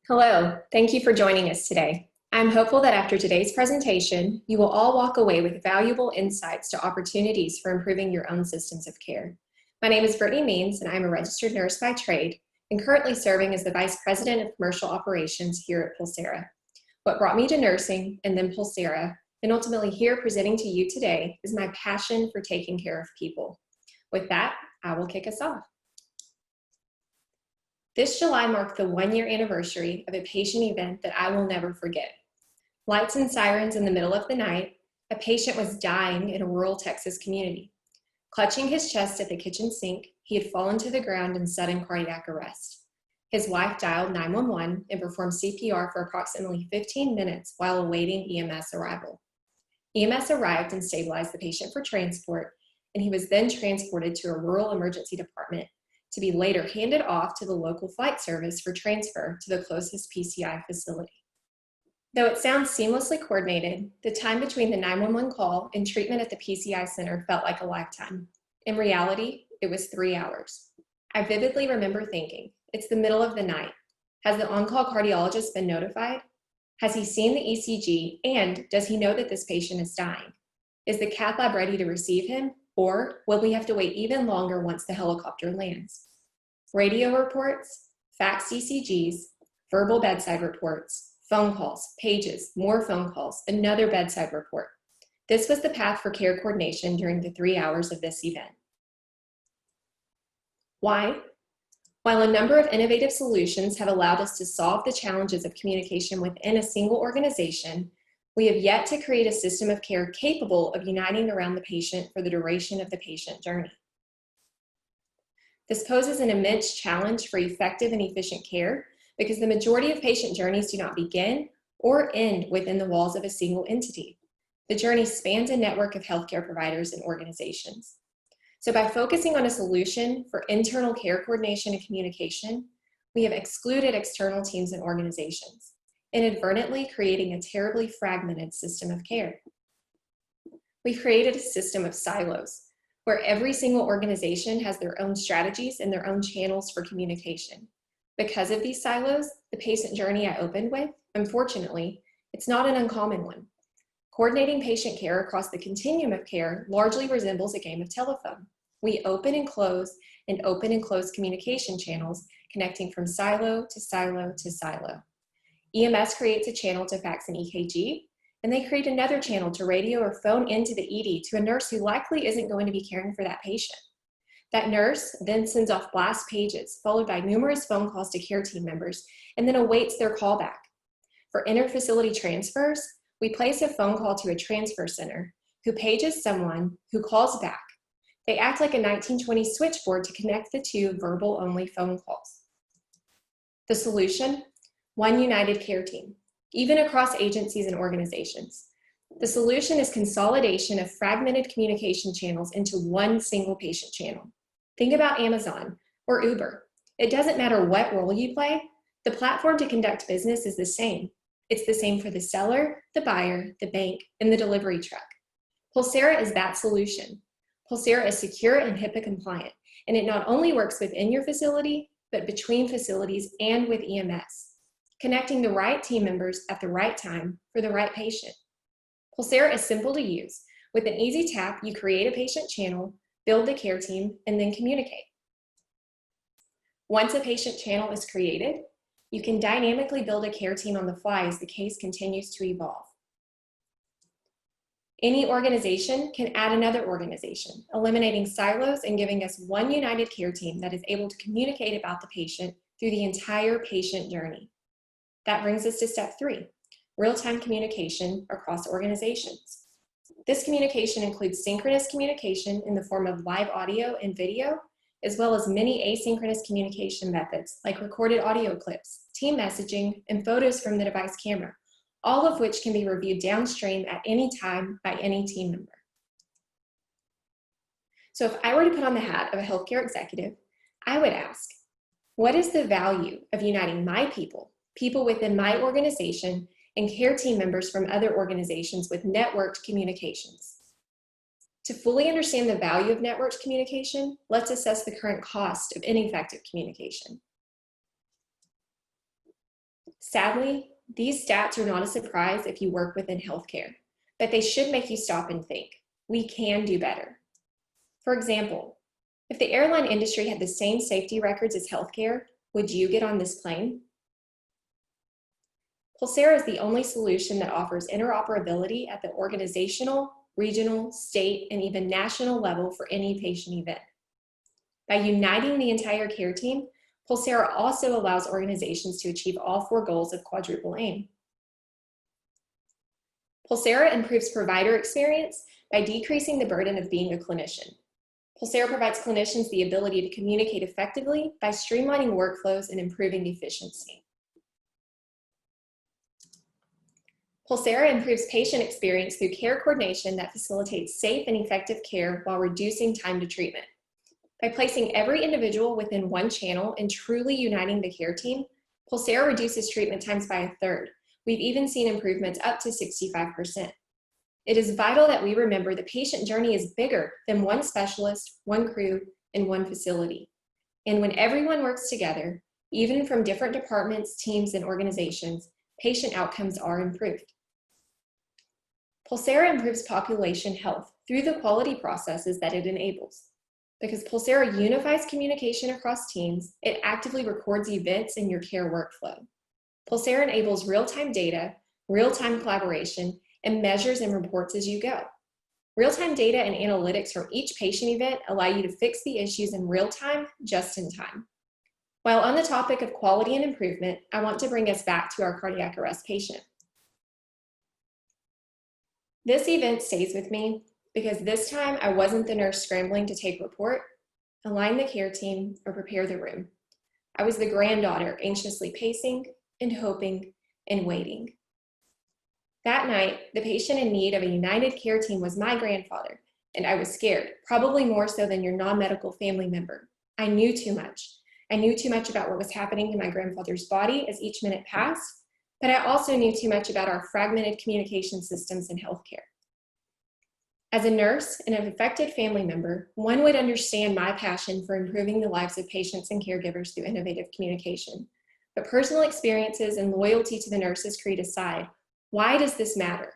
Hello, thank you for joining us today. I'm hopeful that after today's presentation, you will all walk away with valuable insights to opportunities for improving your own systems of care. My name is Brittany Means, and I'm a registered nurse by trade and currently serving as the Vice President of Commercial Operations here at Pulsara. What brought me to nursing and then Pulsara, and ultimately here presenting to you today, is my passion for taking care of people. With that, I will kick us off. This July marked the one-year anniversary of a patient event that I will never forget. Lights and sirens in the middle of the night, a patient was dying in a rural Texas community. Clutching his chest at the kitchen sink, he had fallen to the ground in sudden cardiac arrest. His wife dialed 911 and performed CPR for approximately 15 minutes while awaiting EMS arrival. EMS arrived and stabilized the patient for transport, and he was then transported to a rural emergency department to be later handed off to the local flight service for transfer to the closest PCI facility. Though it sounds seamlessly coordinated, the time between the 911 call and treatment at the PCI center felt like a lifetime. In reality, it was 3 hours. I vividly remember thinking, it's the middle of the night. Has the on-call cardiologist been notified? Has he seen the ECG, and does he know that this patient is dying? Is the cath lab ready to receive him? Or will we have to wait even longer once the helicopter lands? Radio reports, faxed ECGs, verbal bedside reports, phone calls, pages, more phone calls, another bedside report. This was the path for care coordination during the 3 hours of this event. Why? While a number of innovative solutions have allowed us to solve the challenges of communication within a single organization, we have yet to create a system of care capable of uniting around the patient for the duration of the patient journey. This poses an immense challenge for effective and efficient care because the majority of patient journeys do not begin or end within the walls of a single entity. The journey spans a network of healthcare providers and organizations. So by focusing on a solution for internal care coordination and communication, we have excluded external teams and organizations, inadvertently creating a terribly fragmented system of care. We've created a system of silos, where every single organization has their own strategies and their own channels for communication. Because of these silos, the patient journey I opened with, unfortunately, it's not an uncommon one. Coordinating patient care across the continuum of care largely resembles a game of telephone. We open and close communication channels connecting from silo to silo to silo. EMS creates a channel to fax an EKG, and they create another channel to radio or phone into the ED to a nurse who likely isn't going to be caring for that patient. That nurse then sends off blast pages, followed by numerous phone calls to care team members, and then awaits their callback. For inter-facility transfers, we place a phone call to a transfer center, who pages someone who calls back. They act like a 1920s switchboard to connect the two verbal-only phone calls. The solution? One united care team, even across agencies and organizations. The solution is consolidation of fragmented communication channels into one single patient channel. Think about Amazon or Uber. It doesn't matter what role you play, the platform to conduct business is the same. It's the same for the seller, the buyer, the bank, and the delivery truck. Pulsara is that solution. Pulsara is secure and HIPAA compliant, and it not only works within your facility, but between facilities and with EMS, connecting the right team members at the right time for the right patient. Pulsara is simple to use. With an easy tap, you create a patient channel, build the care team, and then communicate. Once a patient channel is created, you can dynamically build a care team on the fly as the case continues to evolve. Any organization can add another organization, eliminating silos and giving us one united care team that is able to communicate about the patient through the entire patient journey. That brings us to step 3, real-time communication across organizations. This communication includes synchronous communication in the form of live audio and video, as well as many asynchronous communication methods like recorded audio clips, team messaging, and photos from the device camera, all of which can be reviewed downstream at any time by any team member. So if I were to put on the hat of a healthcare executive, I would ask, what is the value of uniting my people within my organization, and care team members from other organizations with networked communications? To fully understand the value of networked communication, let's assess the current cost of ineffective communication. Sadly, these stats are not a surprise if you work within healthcare, but they should make you stop and think. We can do better. For example, if the airline industry had the same safety records as healthcare, would you get on this plane? Pulsara is the only solution that offers interoperability at the organizational, regional, state, and even national level for any patient event. By uniting the entire care team, Pulsara also allows organizations to achieve all 4 goals of Quadruple Aim. Pulsara improves provider experience by decreasing the burden of being a clinician. Pulsara provides clinicians the ability to communicate effectively by streamlining workflows and improving efficiency. Pulsara improves patient experience through care coordination that facilitates safe and effective care while reducing time to treatment. By placing every individual within one channel and truly uniting the care team, Pulsara reduces treatment times by 1/3. We've even seen improvements up to 65%. It is vital that we remember the patient journey is bigger than one specialist, one crew, and one facility. And when everyone works together, even from different departments, teams, and organizations, patient outcomes are improved. Pulsara improves population health through the quality processes that it enables. Because Pulsara unifies communication across teams, it actively records events in your care workflow. Pulsara enables real-time data, real-time collaboration, and measures and reports as you go. Real-time data and analytics from each patient event allow you to fix the issues in real time, just in time. While on the topic of quality and improvement, I want to bring us back to our cardiac arrest patient. This event stays with me because this time I wasn't the nurse scrambling to take report, align the care team, or prepare the room. I was the granddaughter anxiously pacing and hoping and waiting. That night, the patient in need of a united care team was my grandfather, and I was scared, probably more so than your non-medical family member. I knew too much. I knew too much about what was happening to my grandfather's body as each minute passed, but I also knew too much about our fragmented communication systems in healthcare. As a nurse and an affected family member, one would understand my passion for improving the lives of patients and caregivers through innovative communication. But personal experiences and loyalty to the nurse's creed aside, why does this matter?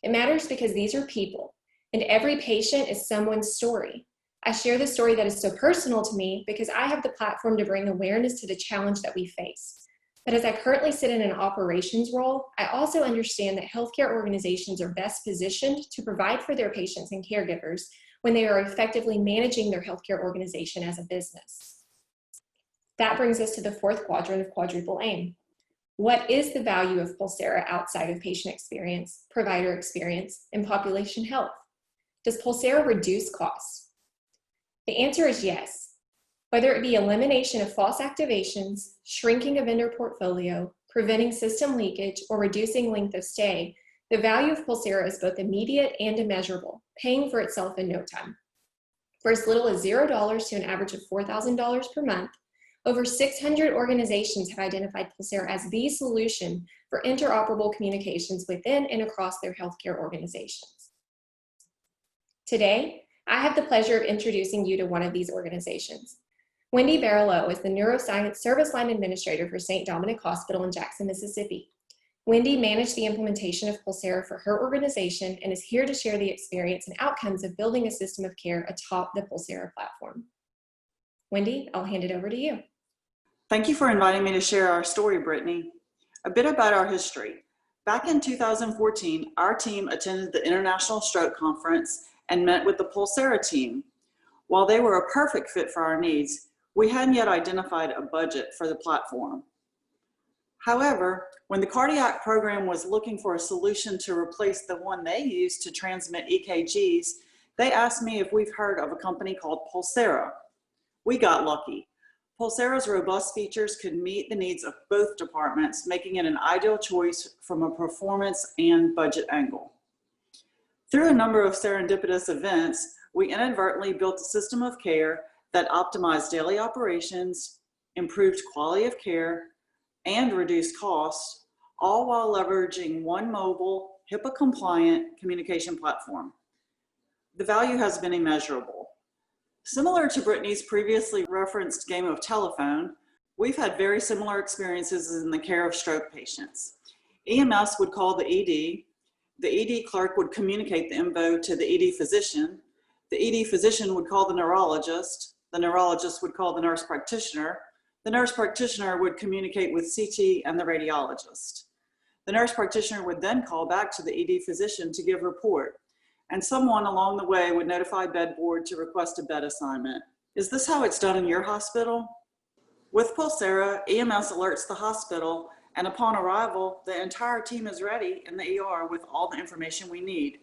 It matters because these are people, and every patient is someone's story. I share the story that is so personal to me because I have the platform to bring awareness to the challenge that we face. But as I currently sit in an operations role, I also understand that healthcare organizations are best positioned to provide for their patients and caregivers when they are effectively managing their healthcare organization as a business. That brings us to the 4th quadrant of Quadruple Aim. What is the value of Pulsara outside of patient experience, provider experience, and population health? Does Pulsara reduce costs? The answer is yes. Whether it be elimination of false activations, shrinking a vendor portfolio, preventing system leakage, or reducing length of stay, the value of Pulsara is both immediate and immeasurable, paying for itself in no time. For as little as $0 to an average of $4,000 per month, over 600 organizations have identified Pulsara as the solution for interoperable communications within and across their healthcare organizations. Today, I have the pleasure of introducing you to one of these organizations. Wendy Barlow is the Neuroscience Service Line Administrator for St. Dominic Hospital in Jackson, Mississippi. Wendy managed the implementation of Pulsara for her organization and is here to share the experience and outcomes of building a system of care atop the Pulsara platform. Wendy, I'll hand it over to you. Thank you for inviting me to share our story, Brittany. A bit about our history. Back in 2014, our team attended the International Stroke Conference and met with the Pulsara team. While they were a perfect fit for our needs, we hadn't yet identified a budget for the platform. However, when the cardiac program was looking for a solution to replace the one they used to transmit EKGs, they asked me if we've heard of a company called Pulsara. We got lucky. Pulsara's robust features could meet the needs of both departments, making it an ideal choice from a performance and budget angle. Through a number of serendipitous events, we inadvertently built a system of care that optimized daily operations, improved quality of care, and reduced costs, all while leveraging one mobile, HIPAA-compliant communication platform. The value has been immeasurable. Similar to Brittany's previously referenced game of telephone, We've had very similar experiences in the care of stroke patients. EMS would call the ED clerk would communicate the info to the ED physician would call the neurologist would call the nurse practitioner would communicate with CT and the radiologist. The nurse practitioner would then call back to the ED physician to give a report, and someone along the way would notify bed board to request a bed assignment. Is this how it's done in your hospital? With Pulsara, EMS alerts the hospital, and upon arrival, the entire team is ready in the ER with all the information we need.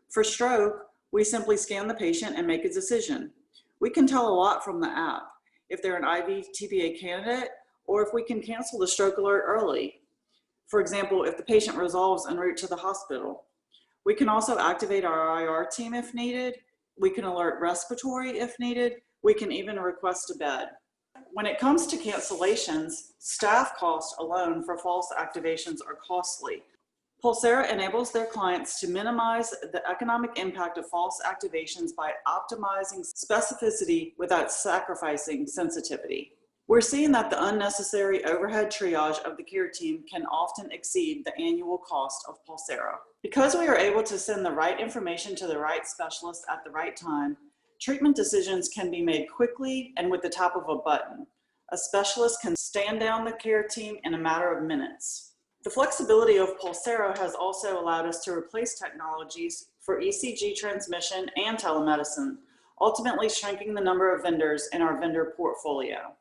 For stroke, we simply scan the patient and make a decision. We can tell a lot from the app, if they're an IV TPA candidate, or if we can cancel the stroke alert early. For example, if the patient resolves en route to the hospital. We can also activate our IR team if needed. We can alert respiratory if needed. We can even request a bed. When it comes to cancellations, staff costs alone for false activations are costly. Pulsara enables their clients to minimize the economic impact of false activations by optimizing specificity without sacrificing sensitivity. We're seeing that the unnecessary overhead triage of the care team can often exceed the annual cost of Pulsara. Because we are able to send the right information to the right specialist at the right time, treatment decisions can be made quickly and with the tap of a button. A specialist can stand down the care team in a matter of minutes. The flexibility of Pulsara has also allowed us to replace technologies for ECG transmission and telemedicine, ultimately shrinking the number of vendors in our vendor portfolio.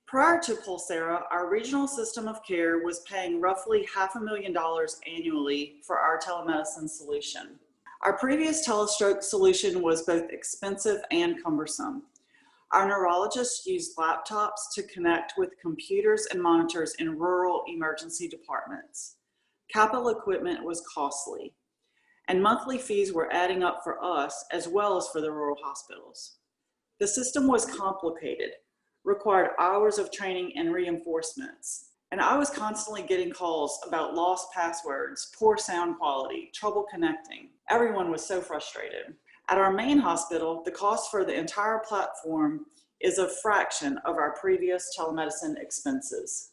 Prior to Pulsara, our regional system of care was paying roughly $500,000 annually for our telemedicine solution. Our previous telestroke solution was both expensive and cumbersome. Our neurologists used laptops to connect with computers and monitors in rural emergency departments. Capital equipment was costly, and monthly fees were adding up for us as well as for the rural hospitals. The system was complicated, required hours of training and reinforcements, and I was constantly getting calls about lost passwords, poor sound quality, trouble connecting. Everyone was so frustrated. At our main hospital, the cost for the entire platform is a fraction of our previous telemedicine expenses.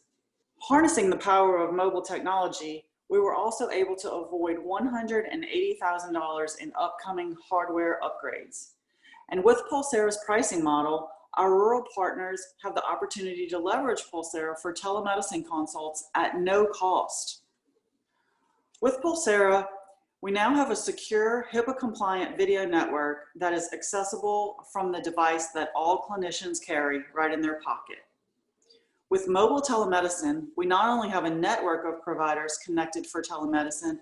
Harnessing the power of mobile technology, we were also able to avoid $180,000 in upcoming hardware upgrades. And with Pulsara's pricing model, our rural partners have the opportunity to leverage Pulsara for telemedicine consults at no cost. With Pulsara, we now have a secure, HIPAA-compliant video network that is accessible from the device that all clinicians carry right in their pocket. With mobile telemedicine, we not only have a network of providers connected for telemedicine,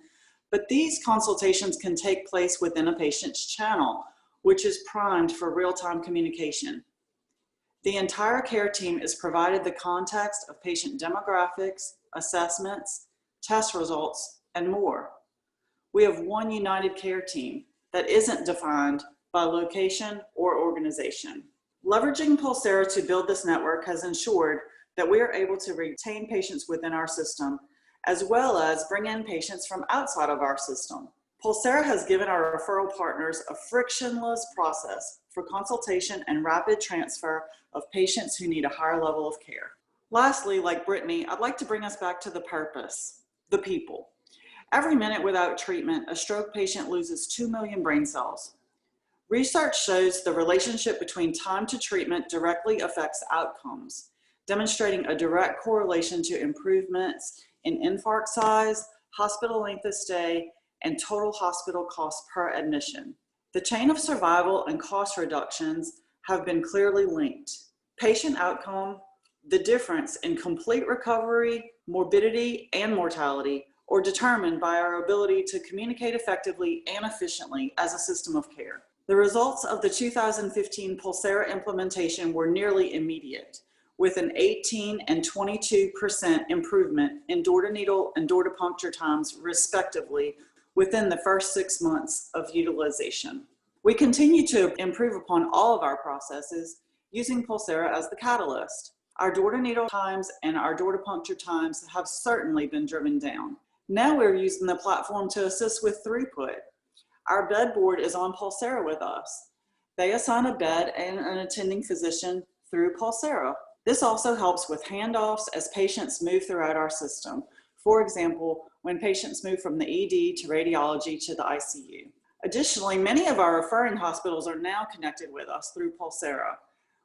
but these consultations can take place within a patient's channel, which is primed for real-time communication. The entire care team is provided the context of patient demographics, assessments, test results, and more. We have one united care team that isn't defined by location or organization. Leveraging Pulsara to build this network has ensured that we are able to retain patients within our system, as well as bring in patients from outside of our system. Pulsara has given our referral partners a frictionless process for consultation and rapid transfer of patients who need a higher level of care. Lastly, like Brittany, I'd like to bring us back to the purpose, the people. Every minute without treatment, a stroke patient loses 2 million brain cells. Research shows the relationship between time to treatment directly affects outcomes, demonstrating a direct correlation to improvements in infarct size, hospital length of stay, and total hospital cost per admission. The chain of survival and cost reductions have been clearly linked. Patient outcome, the difference in complete recovery, morbidity, and mortality, or determined by our ability to communicate effectively and efficiently as a system of care. The results of the 2015 Pulsara implementation were nearly immediate, with an 18% and 22% improvement in door-to-needle and door-to-puncture times, respectively, within the first 6 months of utilization. We continue to improve upon all of our processes using Pulsara as the catalyst. Our door-to-needle times and our door-to-puncture times have certainly been driven down. Now we're using the platform to assist with throughput. Our bed board is on Pulsara with us. They assign a bed and an attending physician through Pulsara. This also helps with handoffs as patients move throughout our system. For example, when patients move from the ED to radiology to the ICU. Additionally, many of our referring hospitals are now connected with us through Pulsara.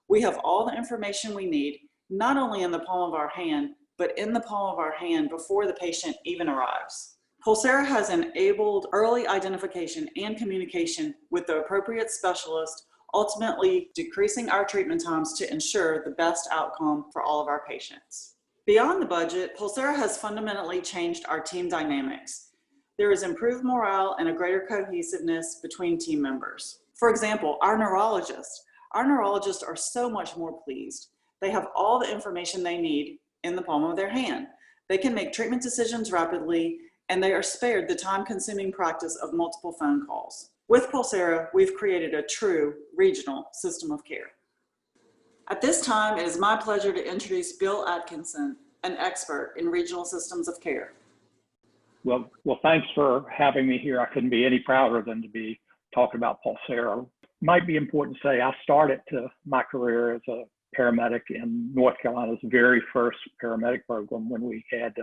We have all the information we need, not only in the palm of our hand, but in the palm of our hand before the patient even arrives. Pulsara has enabled early identification and communication with the appropriate specialist, ultimately decreasing our treatment times to ensure the best outcome for all of our patients. Beyond the budget, Pulsara has fundamentally changed our team dynamics. There is improved morale and a greater cohesiveness between team members. For example, our neurologists are so much more pleased. They have all the information they need in the palm of their hand. They can make treatment decisions rapidly, and they are spared the time-consuming practice of multiple phone calls. With Pulsara, we've created a true regional system of care. At this time, it is my pleasure to introduce Bill Atkinson, an expert in regional systems of care. Well, thanks for having me here. I couldn't be any prouder than to be talking about Pulsara. Might be important to say I started my career as a paramedic in North Carolina's very first paramedic program when we had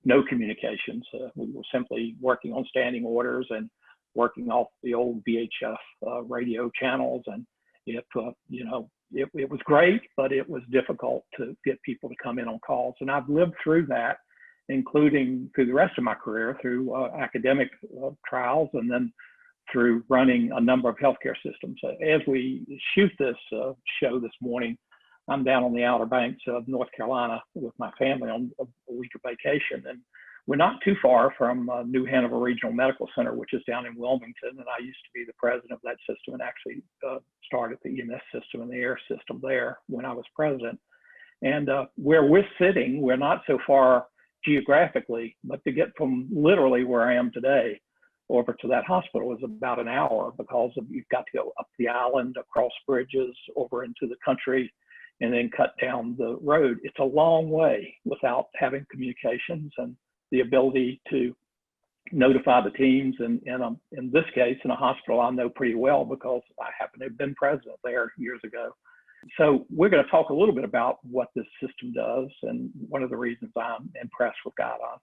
no communications. We were simply working on standing orders and working off the old VHF radio channels, and it was great, but it was difficult to get people to come in on calls. And I've lived through that, including through the rest of my career, through academic trials, and then through running a number of healthcare systems. As we shoot this show this morning, I'm down on the Outer Banks of North Carolina with my family on a week of vacation, and we're not too far from New Hanover Regional Medical Center, which is down in Wilmington, and I used to be the president of that system and actually started the EMS system and the air system there when I was president. And where we're sitting, we're not so far geographically, but to get from literally where I am today over to that hospital is about an hour, because you've got to go up the island, across bridges, over into the country, and then cut down the road. It's a long way without having communications and the ability to notify the teams. And in this case, in a hospital I know pretty well because I happen to have been president there years ago. So we're going to talk a little bit about what this system does, and one of the reasons I'm impressed with Guidon.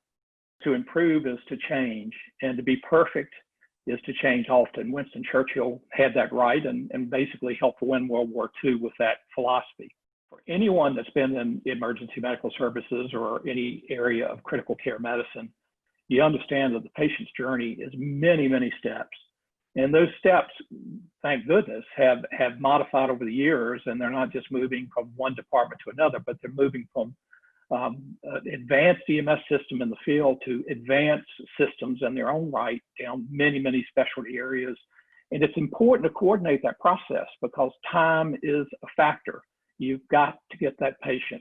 To improve is to change, and to be perfect is to change often. Winston Churchill had that right and basically helped win World War II with that philosophy. For anyone that's been in emergency medical services or any area of critical care medicine, you understand that the patient's journey is many, many steps. And those steps, thank goodness, have modified over the years, and they're not just moving from one department to another, but they're moving from advanced EMS system in the field to advanced systems in their own right down many, many specialty areas. And it's important to coordinate that process because time is a factor. You've got to get that patient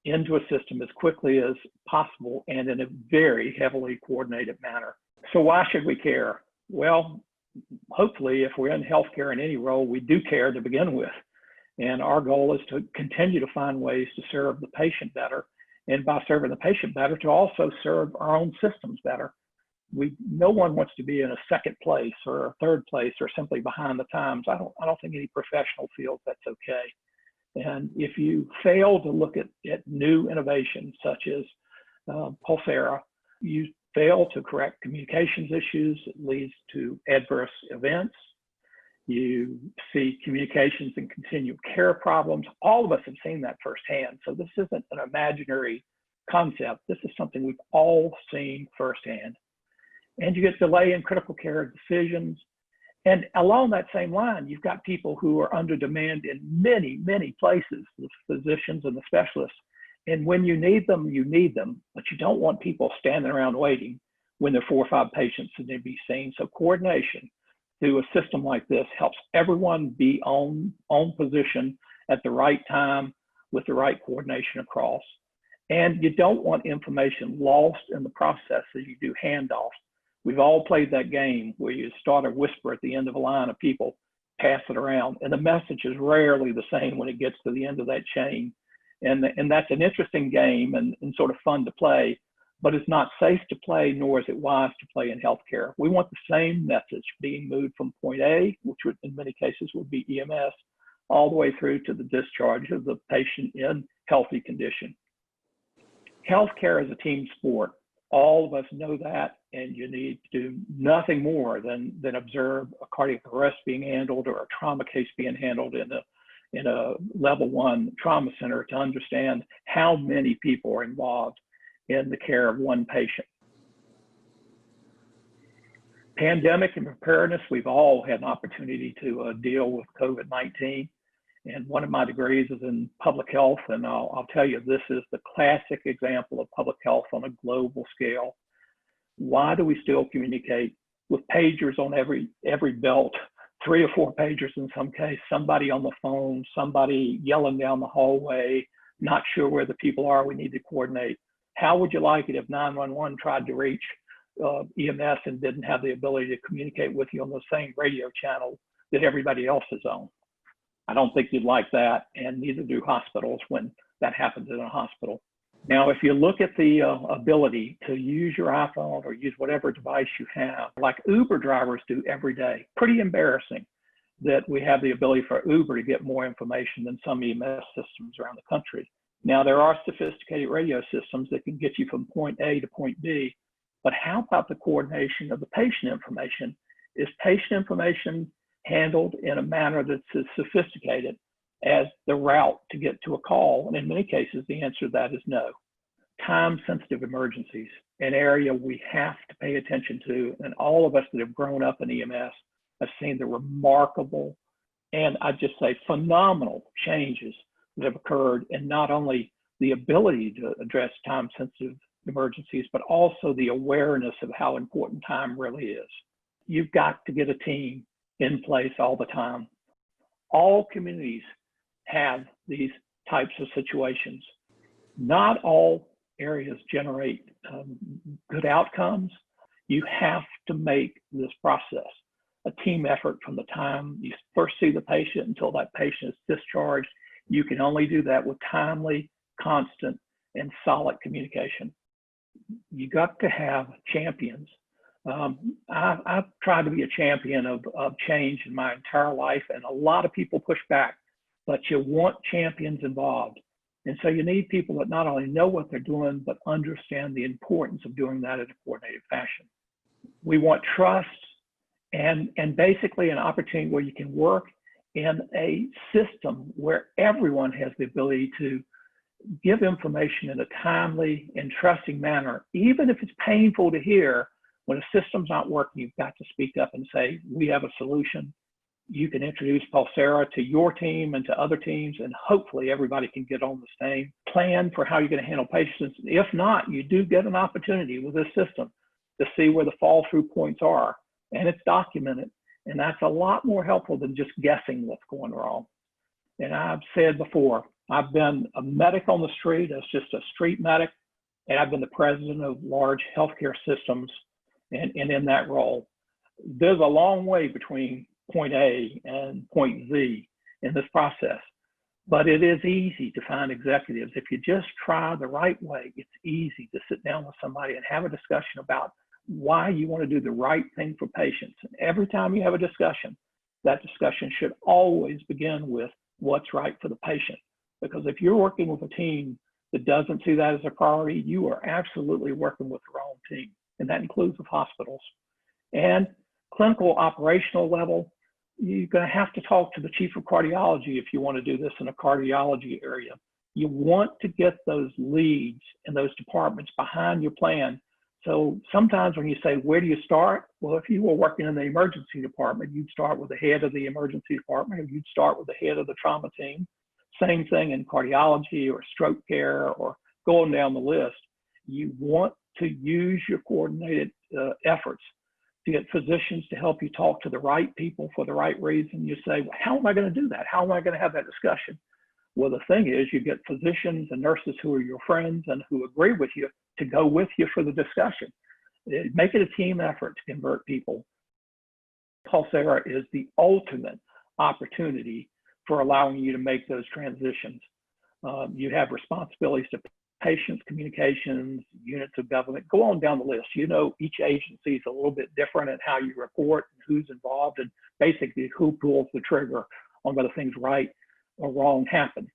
into a system as quickly as possible and in a very heavily coordinated manner. So why should we care? Well, hopefully if we're in healthcare in any role, we do care to begin with. And our goal is to continue to find ways to serve the patient better. And by serving the patient better, to also serve our own systems better. No one wants to be in a second place or a third place or simply behind the times. I don't think any professional feels that's okay. And if you fail to look at new innovations such as Pulsara, you fail to correct communications issues, it leads to adverse events. You see communications and continued care problems. All of us have seen that firsthand. So this isn't an imaginary concept. This is something we've all seen firsthand. And you get delay in critical care decisions. And along that same line, you've got people who are under demand in many, many places, the physicians and the specialists. And when you need them, but you don't want people standing around waiting when there are 4 or 5 patients that need to be seen. So coordination through a system like this helps everyone be on position at the right time with the right coordination across. And you don't want information lost in the process as you do handoffs. We've all played that game where you start a whisper at the end of a line of people, pass it around, and the message is rarely the same when it gets to the end of that chain. And that's an interesting game and sort of fun to play, but it's not safe to play, nor is it wise to play in healthcare. We want the same message being moved from point A, which would, in many cases would be EMS, all the way through to the discharge of the patient in healthy condition. Healthcare is a team sport. All of us know that, and you need to do nothing more than observe a cardiac arrest being handled or a trauma case being handled in a level 1 trauma center to understand how many people are involved in the care of one patient. Pandemic and preparedness, we've all had an opportunity to deal with COVID-19. And one of my degrees is in public health, and I'll tell you, this is the classic example of public health on a global scale. Why do we still communicate with pagers on every belt, 3 or 4 pagers in some case, somebody on the phone, somebody yelling down the hallway, not sure where the people are, we need to coordinate? How would you like it if 911 tried to reach EMS and didn't have the ability to communicate with you on the same radio channel that everybody else is on? I don't think you'd like that, and neither do hospitals when that happens in a hospital. Now, if you look at the ability to use your iPhone or use whatever device you have, like Uber drivers do every day, pretty embarrassing that we have the ability for Uber to get more information than some EMS systems around the country. Now, there are sophisticated radio systems that can get you from point A to point B, but how about the coordination of the patient information? Is patient information handled in a manner that's as sophisticated as the route to get to a call? And in many cases, the answer to that is no. Time-sensitive emergencies, an area we have to pay attention to, and all of us that have grown up in EMS have seen the remarkable, and I'd just say phenomenal changes that have occurred in not only the ability to address time-sensitive emergencies, but also the awareness of how important time really is. You've got to get a team in place all the time. All communities have these types of situations. Not all areas generate good outcomes. You have to make this process a team effort from the time you first see the patient until that patient is discharged. You can only do that with timely, constant, and solid communication. You got to have champions. I've tried to be a champion of change in my entire life, and a lot of people push back, but you want champions involved. And so you need people that not only know what they're doing, but understand the importance of doing that in a coordinated fashion. We want trust and basically an opportunity where you can work in a system where everyone has the ability to give information in a timely and trusting manner. Even if it's painful to hear, when a system's not working, you've got to speak up and say, we have a solution. You can introduce Pulsara to your team and to other teams, and hopefully everybody can get on the same plan for how you're going to handle patients. If not, you do get an opportunity with this system to see where the fall through points are, and it's documented. And that's a lot more helpful than just guessing what's going wrong. And I've said before, I've been a medic on the street as just a street medic, and I've been the president of large healthcare systems and in that role. There's a long way between point A and point Z in this process, but it is easy to find executives. If you just try the right way, it's easy to sit down with somebody and have a discussion about why you want to do the right thing for patients. And every time you have a discussion, that discussion should always begin with what's right for the patient. Because if you're working with a team that doesn't see that as a priority, you are absolutely working with the wrong team. And that includes with hospitals. And clinical operational level, you're going to have to talk to the chief of cardiology if you want to do this in a cardiology area. You want to get those leads in those departments behind your plan. So sometimes when you say, where do you start? Well, if you were working in the emergency department, you'd start with the head of the emergency department, or you'd start with the head of the trauma team. Same thing in cardiology or stroke care or going down the list. You want to use your coordinated efforts to get physicians to help you talk to the right people for the right reason. You say, well, how am I going to do that? How am I going to have that discussion? Well, the thing is, you get physicians and nurses who are your friends and who agree with you to go with you for the discussion. Make it a team effort to convert people. Pulsara is the ultimate opportunity for allowing you to make those transitions. You have responsibilities to patients, communications, units of government, go on down the list. You know, each agency is a little bit different in how you report and who's involved and basically who pulls the trigger on whether things right or wrong happen.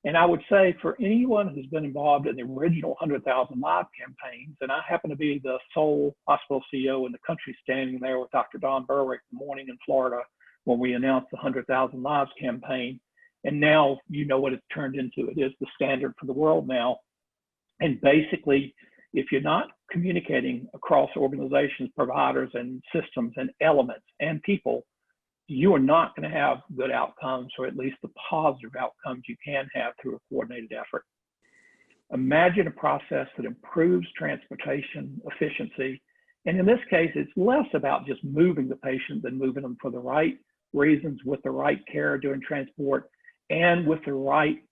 And I would say for anyone who's been involved in the original 100,000 Lives campaigns, and I happen to be the sole hospital CEO in the country standing there with Dr. Don Berwick the morning in Florida when we announced the 100,000 Lives campaign. And now you know what it's turned into. It is the standard for the world now. And basically, if you're not communicating across organizations, providers, and systems and elements and people, you are not going to have good outcomes, or at least the positive outcomes you can have through a coordinated effort. Imagine a process that improves transportation efficiency. And in this case, it's less about just moving the patient than moving them for the right reasons, with the right care during transport, and with the right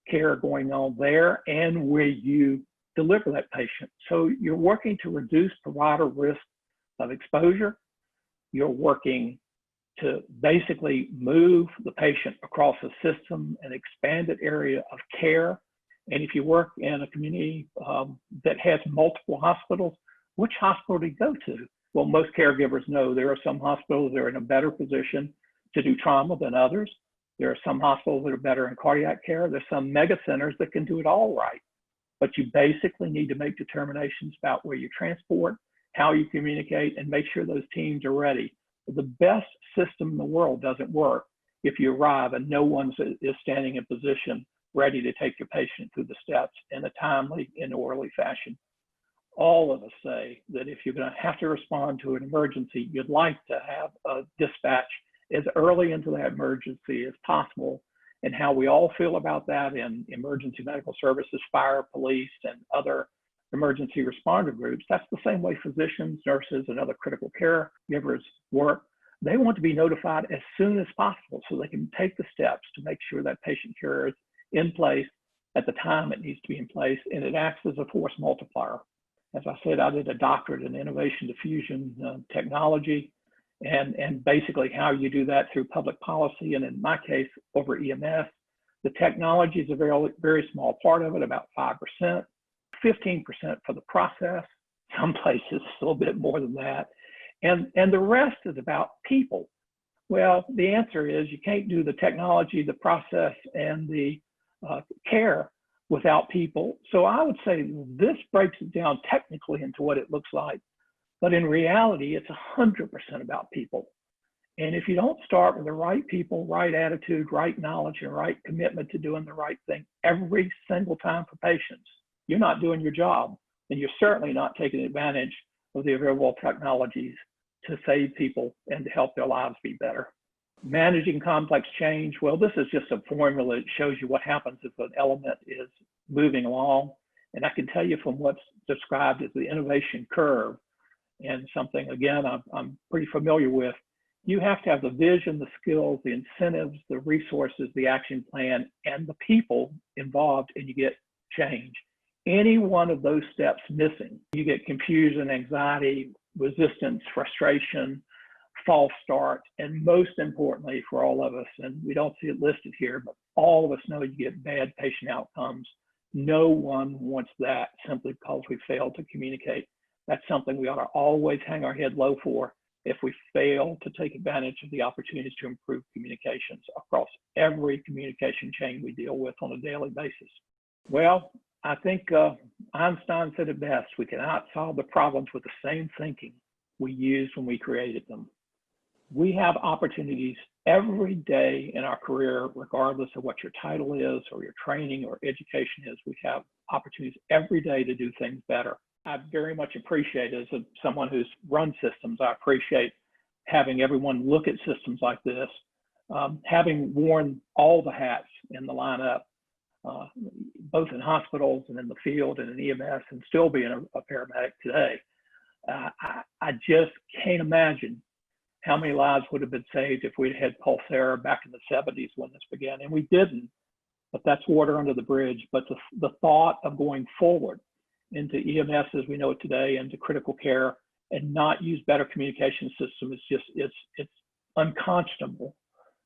care going on there and where you deliver that patient. So you're working to reduce provider risk of exposure. You're working to basically move the patient across a system, an expanded area of care. And if you work in a community that has multiple hospitals, which hospital do you go to? Well, most caregivers know there are some hospitals that are in a better position to do trauma than others. There are some hospitals that are better in cardiac care. There's some mega centers that can do it all right. But you basically need to make determinations about where you transport, how you communicate, and make sure those teams are ready. The best system in the world doesn't work if you arrive and no one is standing in position ready to take your patient through the steps in a timely and orderly fashion. All of us say that if you're going to have to respond to an emergency, you'd like to have a dispatch as early into that emergency as possible. And how we all feel about that in emergency medical services, fire, police, and other emergency responder groups, that's the same way physicians, nurses, and other critical care givers work. They want to be notified as soon as possible so they can take the steps to make sure that patient care is in place at the time it needs to be in place, and it acts as a force multiplier. As I said, I did a doctorate in innovation diffusion technology, and basically how you do that through public policy, and in my case, over EMS. The technology is a very, very small part of it, about 5%, 15% for the process, some places a little bit more than that. And the rest is about people. Well, the answer is you can't do the technology, the process, and the care without people. So I would say this breaks it down technically into what it looks like. But in reality, it's 100% about people. And if you don't start with the right people, right attitude, right knowledge, and right commitment to doing the right thing every single time for patients, you're not doing your job. And you're certainly not taking advantage of the available technologies to save people and to help their lives be better. Managing complex change, well, this is just a formula that shows you what happens if an element is moving along. And I can tell you from what's described as the innovation curve, and something, again, I'm pretty familiar with, you have to have the vision, the skills, the incentives, the resources, the action plan, and the people involved, and you get change. Any one of those steps missing, you get confusion, anxiety, resistance, frustration, false start, and most importantly for all of us, and we don't see it listed here, but all of us know you get bad patient outcomes. No one wants that simply because we failed to communicate. That's something we ought to always hang our head low for if we fail to take advantage of the opportunities to improve communications across every communication chain we deal with on a daily basis. Well, I think Einstein said it best. We cannot solve the problems with the same thinking we used when we created them. We have opportunities every day in our career, regardless of what your title is or your training or education is. We have opportunities every day to do things better. I very much appreciate, as someone who's run systems, I appreciate having everyone look at systems like this, having worn all the hats in the lineup, both in hospitals and in the field and in EMS, and still being a paramedic today. I just can't imagine how many lives would have been saved if we'd had Pulsara back in the 70s when this began, and we didn't, but that's water under the bridge. But the thought of going forward into EMS as we know it today, into critical care, and not use better communication system is just, it's unconscionable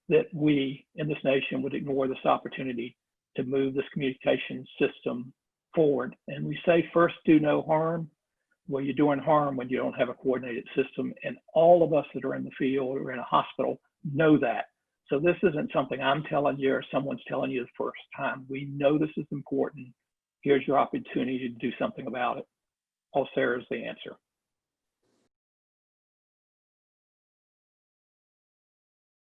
that we in this nation would ignore this opportunity to move this communication system forward. And we say first do no harm. Well, you're doing harm when you don't have a coordinated system, and all of us that are in the field or in a hospital know that. So this isn't something I'm telling you or someone's telling you the first time. We know this is important. Here's your opportunity to do something about it. Pulsara is the answer.